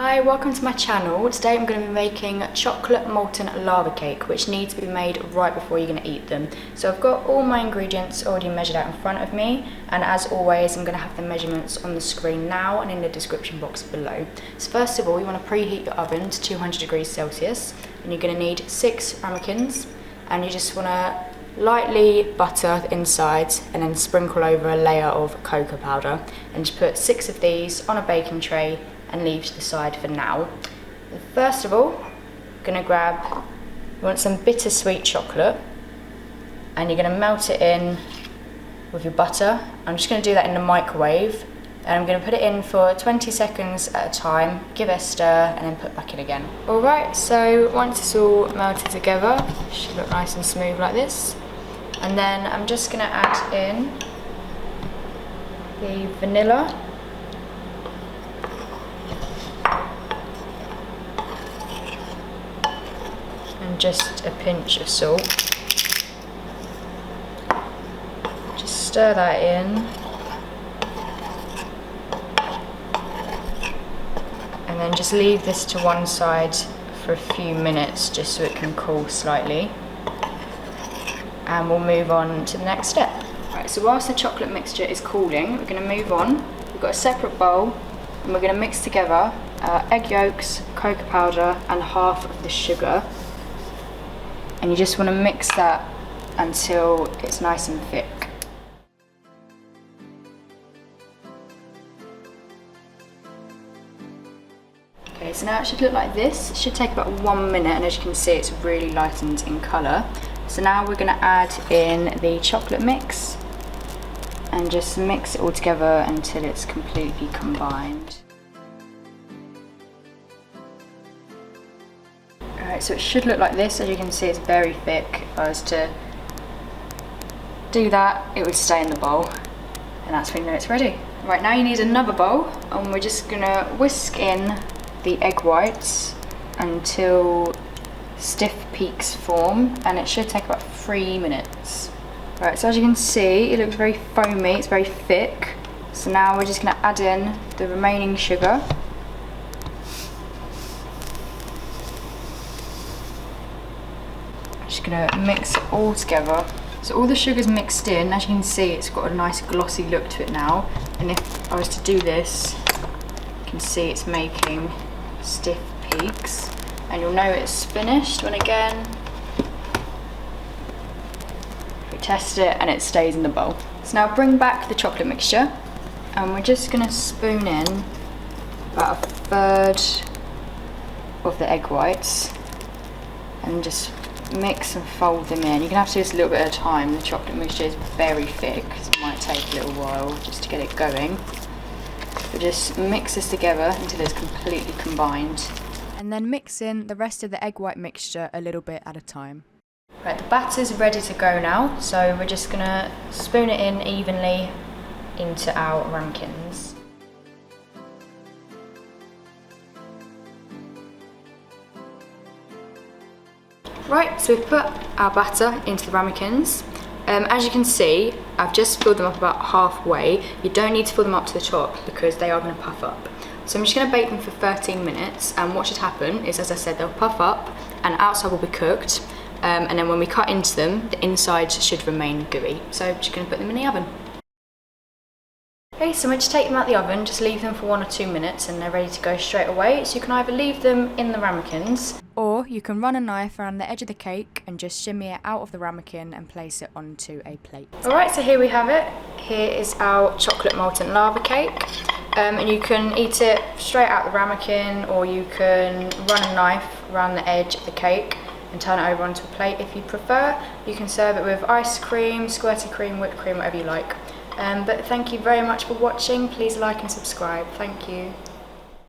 Hi, welcome to my channel. Today I'm going to be making chocolate molten lava cake, which need to be made right before you're going to eat them. So I've got all my ingredients already measured out in front of me, and as always I'm going to have the measurements on the screen now and in the description box below. So first of all, you want to preheat your oven to 200 degrees Celsius, and you're going to need 6 ramekins, and you just want to lightly butter the insides and then sprinkle over a layer of cocoa powder, and just put 6 of these on a baking tray and leave to the side for now. First of all, you're going to grab, you want some bittersweet chocolate, and you're going to melt it in with your butter. I'm just going to do that in the microwave, and I'm going to put it in for 20 seconds at a time, give it a stir, and then put back in again. Alright, so once it's all melted together, it should look nice and smooth like this. And then I'm just going to add in the vanilla, and just a pinch of salt. Just stir that in, and then just leave this to one side for a few minutes just so it can cool slightly, and we'll move on to the next step. Right, so whilst the chocolate mixture is cooling, we're going to move on. We've got a separate bowl, and we're going to mix together egg yolks, cocoa powder, and half of the sugar. And you just want to mix that until it's nice and thick. Okay, so now it should look like this. It should take about 1 minute, and as you can see, it's really lightened in colour. So now we're going to add in the chocolate mix and just mix it all together until it's completely combined. Alright, so it should look like this. As you can see, it's very thick. If I was to do that, it would stay in the bowl, and that's when you know it's ready. Right, now you need another bowl, and we're just going to whisk in the egg whites until stiff peaks form, and it should take about 3 minutes. Right, so as you can see, it looks very foamy, it's very thick. So now we're just going to add in the remaining sugar. Just going to mix it all together. So all the sugar's mixed in. As you can see, it's got a nice glossy look to it now, and if I was to do this, you can see it's making stiff peaks, and you'll know it's finished when, again, we test it and it stays in the bowl. So now bring back the chocolate mixture, and we're just going to spoon in about 1/3 of the egg whites and just mix and fold them in. You're going to have to do this a little bit at a time. The chocolate mixture is very thick, so it might take a little while just to get it going. But just mix this together until it's completely combined. And then mix in the rest of the egg white mixture a little bit at a time. Right, the batter's ready to go now, so we're just going to spoon it in evenly into our ramekins. Right, so we've put our batter into the ramekins. As you can see, I've just filled them up about halfway. You don't need to fill them up to the top because they are going to puff up. So I'm just going to bake them for 13 minutes, and what should happen is, as I said, they'll puff up and outside will be cooked, and then when we cut into them, the insides should remain gooey. So I'm just going to put them in the oven. Okay, so we just take them out the oven, just leave them for 1 or 2 minutes, and they're ready to go straight away. So you can either leave them in the ramekins, or you can run a knife around the edge of the cake and just shimmy it out of the ramekin and place it onto a plate. Alright, so here we have it. Here is our chocolate molten lava cake. And you can eat it straight out the ramekin, or you can run a knife around the edge of the cake and turn it over onto a plate if you prefer. You can serve it with ice cream, squirty cream, whipped cream, whatever you like. But thank you very much for watching. Please like and subscribe. Thank you.